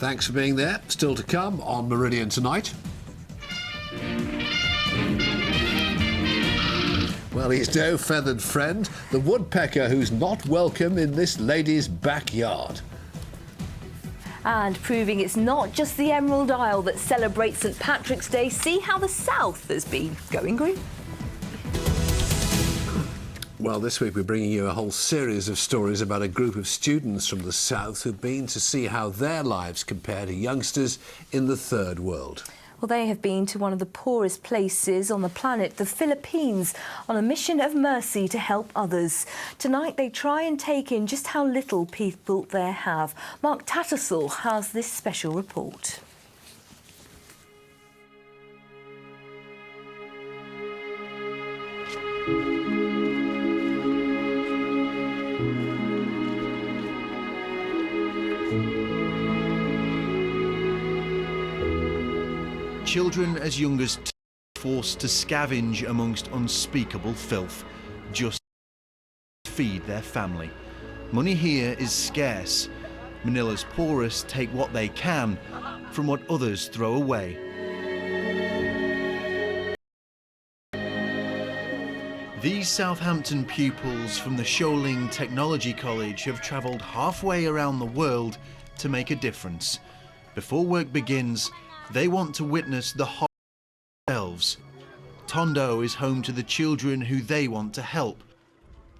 Thanks for being there. Still to come on Meridian tonight. Well, he's no feathered friend, the woodpecker who's not welcome in this lady's backyard. And proving it's not just the Emerald Isle that celebrates St Patrick's Day, see how the South has been going green. Well, this week we're bringing you a whole series of stories about a group of students from the South who've been to see how their lives compare to youngsters in the Third World. Well, they have been to one of the poorest places on the planet, the Philippines, on a mission of mercy to help others. Tonight they try and take in just how little people there have. Mark Tattersall has this special report. Children as young as 2 forced to scavenge amongst unspeakable filth, just to feed their family. Money here is scarce. Manila's poorest take what they can from what others throw away. These Southampton pupils from the Sholing Technology College have travelled halfway around the world to make a difference. Before work begins, they want to witness the horror themselves. Tondo is home to the children who they want to help.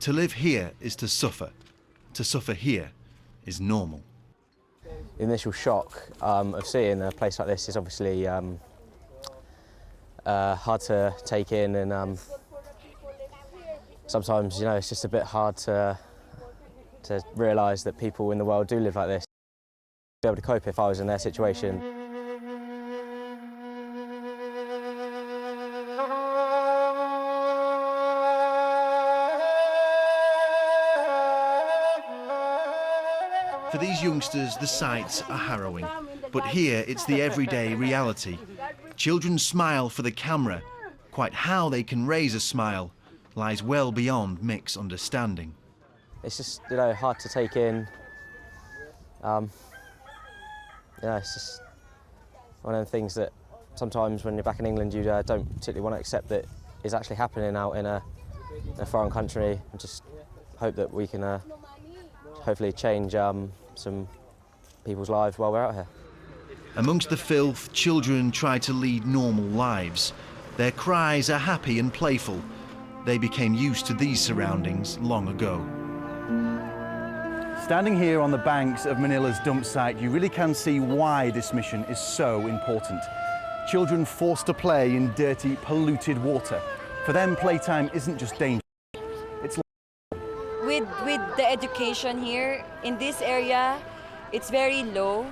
To live here is to suffer. To suffer here is normal. The initial shock of seeing a place like this is obviously hard to take in, and sometimes, you know, it's just a bit hard to realise that people in the world do live like this. Be able to cope if I was in their situation. For these youngsters, the sights are harrowing, but here it's the everyday reality. Children smile for the camera. Quite how they can raise a smile lies well beyond Mick's understanding. It's just, you know, hard to take in. Yeah, it's just one of the things that sometimes when you're back in England you don't particularly want to accept that is actually happening out in a foreign country, and just hope that we can hopefully change some people's lives while we're out here. Amongst the filth, children try to lead normal lives. Their cries are happy and playful. They became used to these surroundings long ago. Standing here on the banks of Manila's dump site, you really can see why this mission is so important. Children forced to play in dirty, polluted water. For them, playtime isn't just dangerous. With the education here in this area, it's very low.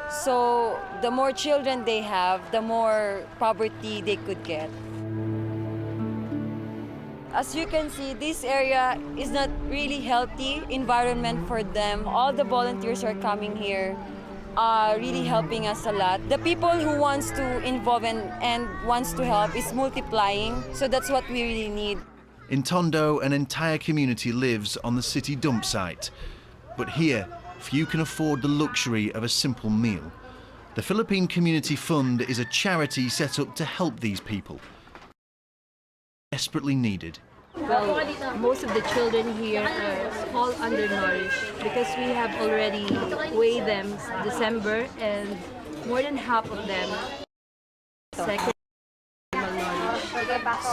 So the more children they have, the more poverty they could get. As you can see, this area is not really healthy environment for them. All the volunteers who are coming here are really helping us a lot. The people who wants to involve and wants to help is multiplying, so that's what we really need. In Tondo, an entire community lives on the city dump site. But here, few can afford the luxury of a simple meal. The Philippine Community Fund is a charity set up to help these people. Desperately needed. Well, most of the children here are all undernourished because we have already weighed them December, and more than half of them second malnourished.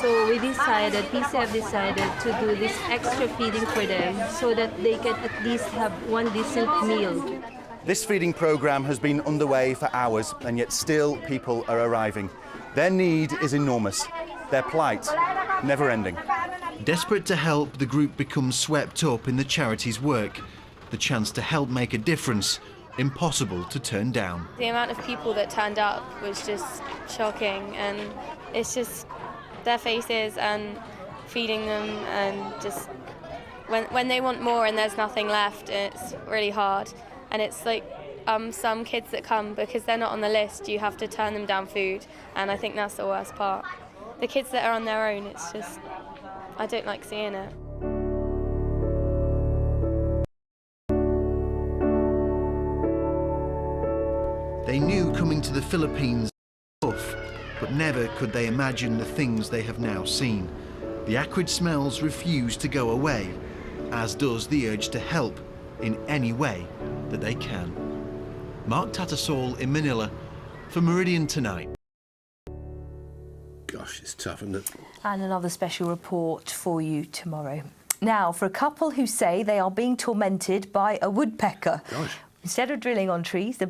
So we decided, PCF decided to do this extra feeding for them so that they can at least have one decent meal. This feeding program has been underway for hours, and yet still people are arriving. Their need is enormous. Their plight never-ending. Desperate to help, the group becomes swept up in the charity's work. The chance to help make a difference, impossible to turn down. The amount of people that turned up was just shocking, and it's just their faces and feeding them, and just when they want more and there's nothing left, it's really hard. And it's like some kids that come, because they're not on the list, you have to turn them down food, and I think that's the worst part. The kids that are on their own, it's just, I don't like seeing it. They knew coming to the Philippines was tough, but never could they imagine the things they have now seen. The acrid smells refuse to go away, as does the urge to help in any way that they can. Mark Tattersall in Manila for Meridian Tonight. Gosh, it's tough, isn't it? And another special report for you tomorrow. Now, for a couple who say they are being tormented by a woodpecker. Gosh. Instead of drilling on trees, the